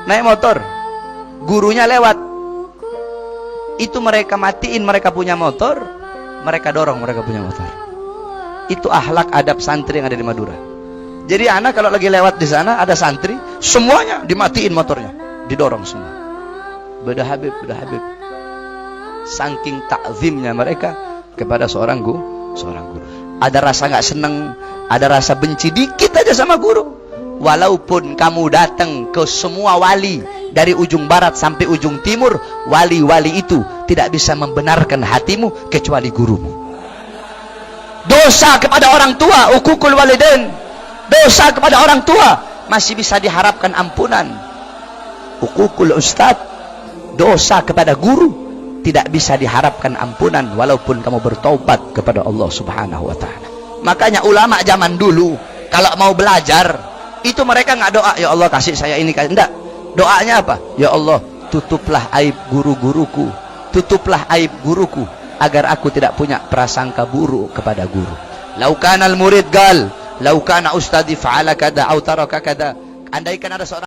naik motor, gurunya lewat, itu mereka matiin mereka punya motor, mereka dorong mereka punya motor. Itu akhlak adab santri yang ada di Madura. Jadi anak kalau lagi lewat di sana ada santri, semuanya dimatiin motornya, didorong semua. Beda Habib, beda Habib. Saking takzimnya mereka kepada seorang guru. Ada rasa nggak seneng, ada rasa benci dikit aja sama guru. Walaupun kamu datang ke semua wali dari ujung barat sampai ujung timur, wali-wali itu tidak bisa membenarkan hatimu kecuali gurumu. Dosa kepada orang tua, uququl walidain, dosa kepada orang tua masih bisa diharapkan ampunan. Uququl ustad, dosa kepada guru tidak bisa diharapkan ampunan walaupun kamu bertaubat kepada Allah Subhanahu wa taala. Makanya ulama zaman dulu kalau mau belajar itu mereka nggak doa, ya Allah kasih saya ini, enggak. Doanya apa? Ya Allah, tutuplah aib guru-guruku, tutuplah aib guruku agar aku tidak punya prasangka buruk kepada guru. Laukana al-murid gal, laukana ustadi fa'ala kada au taraka kada. Andaikan ada seorang